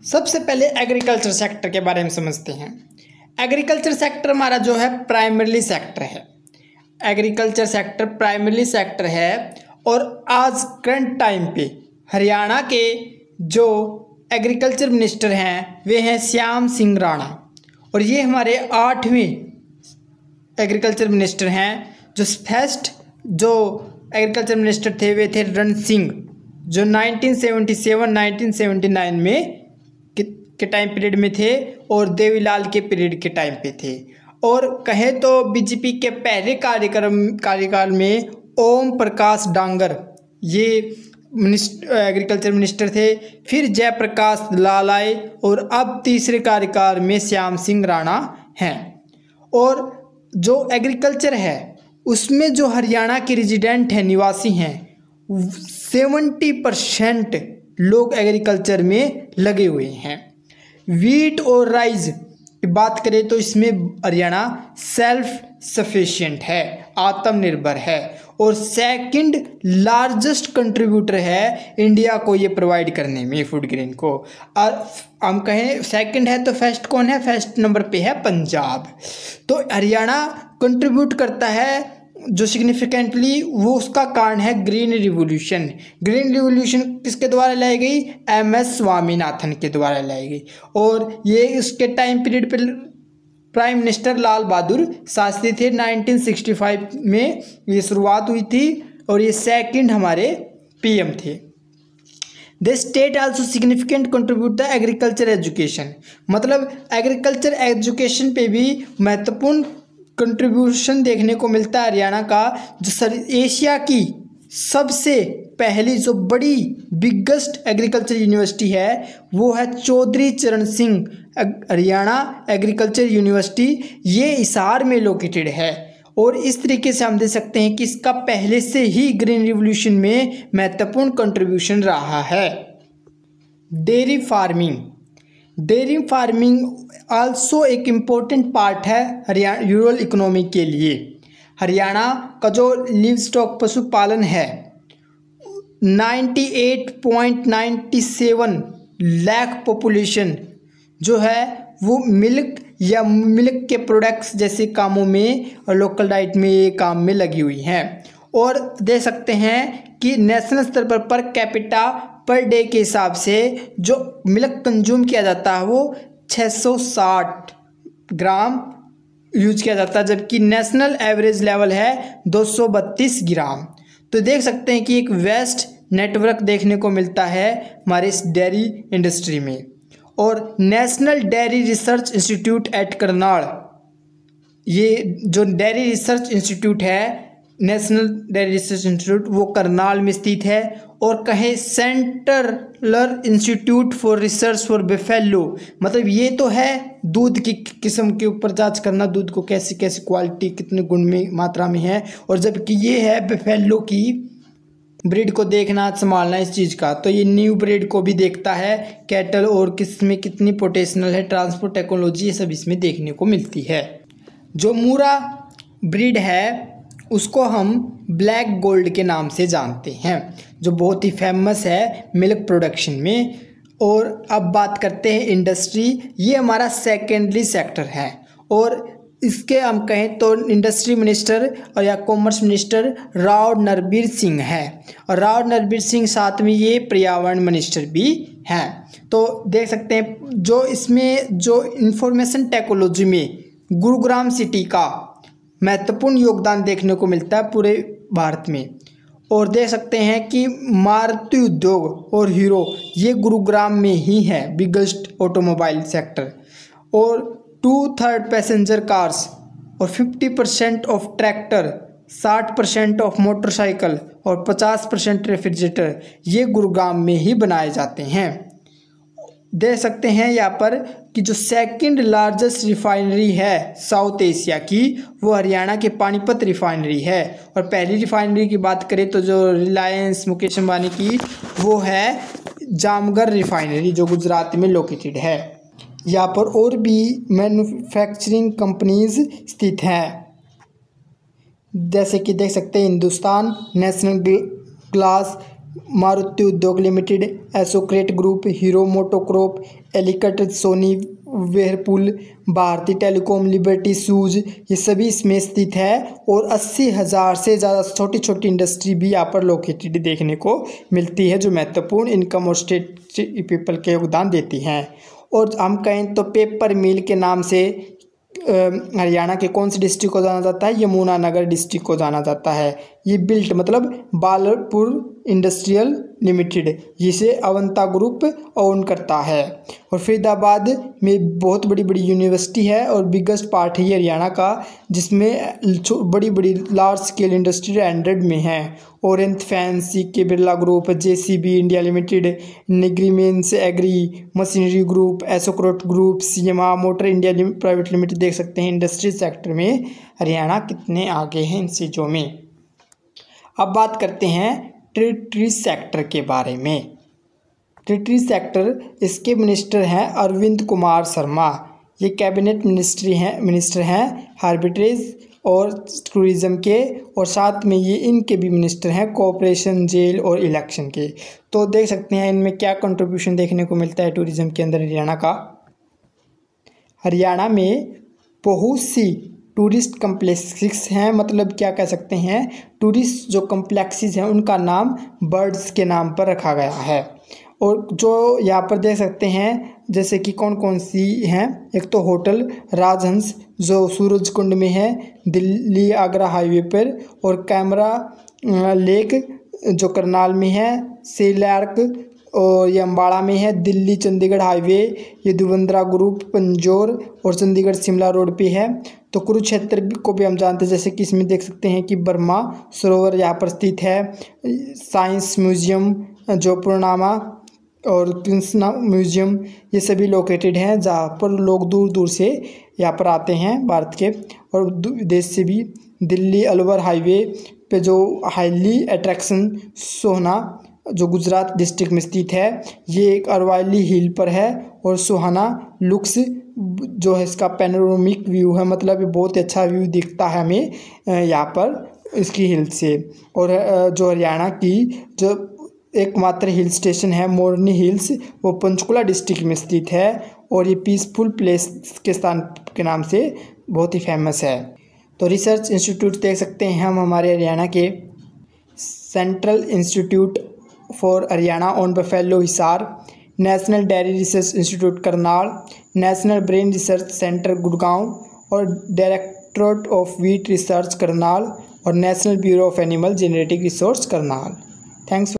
सबसे पहले agriculture sector के बारे में समझते हैं। एग्रीकल्चर सेक्टर हमारा जो है प्राइमरी सेक्टर है। एग्रीकल्चर सेक्टर प्राइमरी सेक्टर है और आज करंट टाइम पे हरियाणा के जो एग्रीकल्चर मिनिस्टर हैं वे हैं श्याम सिंह राणा और ये हमारे 8वें एग्रीकल्चर मिनिस्टर हैं। जो फर्स्ट जो एग्रीकल्चर मिनिस्टर थे वे थे रण सिंह जो 1977-1979 में के टाइम पीरियड में थे और देवीलाल के पीरियड के टाइम पे थे। और कहें तो बीजेपी के पहले कार्यकाल में ओम प्रकाश डांगर ये एग्रीकल्चर मिनिस्टर थे, फिर जयप्रकाश लाल आए और अब तीसरे कार्यकाल में श्याम सिंह राणा हैं। और जो एग्रीकल्चर है उसमें जो हरियाणा के रेजिडेंट हैं, निवासी हैं, 70% लोग एग्रीकल्चर में लगे हुए हैं। वीट और राइस की बात करें तो इसमें हरियाणा सेल्फ सफिशिएंट है, आत्मनिर्भर है और सेकंड लार्जेस्ट कंट्रीब्यूटर है इंडिया को ये प्रोवाइड करने में फूड ग्रेन को। और हम कहें सेकंड है तो फर्स्ट कौन है? फर्स्ट नंबर पे है पंजाब। तो हरियाणा कंट्रीब्यूट करता है जो सिग्निफिकेंटली, वो उसका कारण है ग्रीन रिवोल्यूशन। ग्रीन रिवोल्यूशन किसके द्वारा लाई गई? MS स्वामीनाथन के द्वारा लाई गई और ये इसके टाइम पीरियड पे प्राइम मिनिस्टर लाल बहादुर शास्त्री थे। 1965 में ये शुरुआत हुई थी और ये सेकंड हमारे PM थे। The state also significant contribute the agriculture education, मतलब एग्रीकल्चर एजुकेशन पे भी महत्वपूर्ण कंट्रीब्यूशन देखने को मिलता है हरियाणा का। जो एशिया की सबसे पहली जो बड़ी बिगेस्ट एग्रीकल्चर यूनिवर्सिटी है वो है चौधरी चरण सिंह हरियाणा एग्रीकल्चर यूनिवर्सिटी। ये हिसार में लोकेटेड है और इस तरीके से हम देख सकते हैं कि इसका पहले से ही ग्रीन रिवोल्यूशन में महत्वपूर्ण कंट्रीब्यूशन रहा है। डेयरी फार्मिंग आल्सो एक इम्पोर्टेंट पार्ट है हरियाणा रूरल इकोनॉमी के लिए। हरियाणा का जो लिव स्टॉक पशुपालन है 98.97 लाख पॉपुलेशन जो है वो मिल्क या मिल्क के प्रोडक्ट्स जैसे कामों में और लोकल डाइट में ये काम में लगी हुई हैं। और देख सकते हैं कि नेशनल स्तर पर कैपिटा पर डे के हिसाब से जो मिल्क कंज्यूम किया जाता है वो 660 ग्राम यूज किया जाता है, जबकि नेशनल एवरेज लेवल है 232 ग्राम। तो देख सकते हैं कि एक वेस्ट नेटवर्क देखने को मिलता है हमारे इस डेयरी इंडस्ट्री में। और national dairy research institute eight Karnal, ये जो डेयरी रिसर्च इंस्टीट्यूट है नेशनल डेयरी रिसर्च इंस्टीट्यूट वो करनाल में स्थित है। और कहें central institute for research for buffalo, मतलब ये तो है दूध की किस्म के ऊपर जांच करना, दूध को कैसी कैसी क्वालिटी कितने गुण में मात्रा में है, और जबकि ये है बेफेलो की ब्रीड को देखना संभालना इस चीज़ का। तो ये न्यू ब्रीड को भी देखता है, कैटल और किसमें कितनी पोटेंशियल है, ट्रांसपोर्ट टेक्नोलॉजी ये सब इसमें देखने को मिलती है। जो मूरा ब्रीड है उसको हम ब्लैक गोल्ड के नाम से जानते हैं, जो बहुत ही फेमस है मिल्क प्रोडक्शन में। और अब बात करते हैं इंडस्ट्री, ये हमारा सेकेंडरी सेक्टर है और इसके हम कहें तो इंडस्ट्री मिनिस्टर और या कॉमर्स मिनिस्टर राव नरबीर सिंह है और राव नरबीर सिंह साथ में ये पर्यावरण मिनिस्टर भी हैं। तो देख सकते हैं जो इसमें जो इंफॉर्मेशन टेक्नोलॉजी में गुरुग्राम सिटी का महत्वपूर्ण योगदान देखने को मिलता है पूरे भारत में। और देख सकते हैं कि मारुति उद्योग और हीरो ये गुरुग्राम में ही है बिगेस्ट ऑटोमोबाइल सेक्टर। और 2/3 पैसेंजर कार्स और 50% ऑफ ट्रैक्टर, 60% ऑफ मोटरसाइकिल और 50% रेफ्रिजरेटर ये गुरुग्राम में ही बनाए जाते हैं। देख सकते हैं यहाँ पर कि जो सेकंड लार्जेस्ट रिफाइनरी है साउथ एशिया की वो हरियाणा के पानीपत रिफाइनरी है। और पहली रिफाइनरी की बात करें तो जो रिलायंस मुकेश अंबानी की वो है जामगर रिफाइनरी जो गुजरात में लोकेटेड है। यहाँ पर और भी मैन्युफैक्चरिंग कंपनीज स्थित हैं, जैसे कि देख सकते हैं Hindustan national glass, Maruti Udyog limited, एसोक्रेट ग्रुप, हीरो मोटोकॉर्प, एलिकट, Sony, Whirlpool, Bharti telecom, Liberty shoes, ये सभी इसमें स्थित है। और 80,000 से ज़्यादा छोटी छोटी इंडस्ट्री भी यहाँ पर लोकेटेड देखने को मिलती है, जो महत्वपूर्ण इनकम और स्टेट पीपल के योगदान देती हैं। और हम कहें तो पेपर मिल के नाम से हरियाणा के कौन सी डिस्ट्रिक्ट को जाना जाता है? यमुनानगर डिस्ट्रिक्ट को जाना जाता है। ये बिल्ट मतलब बालरपुर इंडस्ट्रियल लिमिटेड, जिसे अवंता ग्रुप ओन करता है। और फरीदाबाद में बहुत बड़ी बड़ी यूनिवर्सिटी है और बिगेस्ट पार्ट है ये हरियाणा का, जिसमें बड़ी बड़ी लार्ज स्केल इंडस्ट्री 100 में है। ओरेंथ फैंसी के Birla group, JCB India limited, निग्रीमेंस एग्री मशीनरी ग्रुप, एसोक्रोट group, CMR motor India private limited. देख सकते हैं इंडस्ट्री सेक्टर में हरियाणा कितने आगे हैं इन चीज़ों में। अब बात करते हैं टेरिटरी सेक्टर के बारे में। टेरिटरी सेक्टर, इसके मिनिस्टर हैं अरविंद कुमार शर्मा। ये कैबिनेट मिनिस्टर हैं आर्बिट्रेज और टूरिज़्म के, और साथ में ये इनके भी मिनिस्टर हैं कोऑपरेशन, जेल और इलेक्शन के। तो देख सकते हैं इनमें क्या कंट्रीब्यूशन देखने को मिलता है टूरिज़्म के अंदर हरियाणा का। हरियाणा में बहुत सी टूरिस्ट कम्प्लेक्सेस हैं, मतलब क्या कह सकते हैं, टूरिस्ट जो कम्प्लेक्सेस हैं उनका नाम बर्ड्स के नाम पर रखा गया है। और जो यहाँ पर देख सकते हैं जैसे कि कौन कौन सी हैं, एक तो होटल राजहंस जो सूरजकुंड में है दिल्ली आगरा हाईवे पर, और कैमरा लेक जो करनाल में है, सेलार्क और ये अम्बाड़ा में है, दिल्ली चंडीगढ़ हाईवे ये दुबंद्रा ग्रुप पंजोर और चंडीगढ़ शिमला रोड पे है। तो कुरुक्षेत्र को भी हम जानते हैं, जैसे कि इसमें देख सकते हैं कि बर्मा सरोवर यहाँ पर स्थित है, साइंस म्यूजियम जो पूर्णामा और कृष्णा म्यूजियम, ये सभी लोकेटेड हैं जहाँ पर लोग दूर दूर से यहाँ पर आते हैं भारत के और विदेश से भी। दिल्ली अलवर हाईवे पे जो हाईली अट्रैक्शन सोहना जो गुजरात डिस्ट्रिक्ट में स्थित है, ये एक अरवाली हिल पर है। और सुहाना लुक्स जो है इसका पैनोरामिक व्यू है, मतलब ये बहुत अच्छा व्यू दिखता है हमें यहाँ पर इसकी हिल से। और जो हरियाणा की जो एकमात्र हिल स्टेशन है मोरनी हिल्स, वो पंचकुला डिस्ट्रिक्ट में स्थित है और ये पीसफुल प्लेस के स्थान के नाम से बहुत ही फेमस है। तो रिसर्च इंस्टीट्यूट देख सकते हैं हम हमारे हरियाणा के, central institute for Haryana on buffalo Hisar, national dairy research institute Karnal, national brain research centre Gurgaon और directorate of wheat research Karnal और national bureau of animal genetic resource Karnal. Thanks.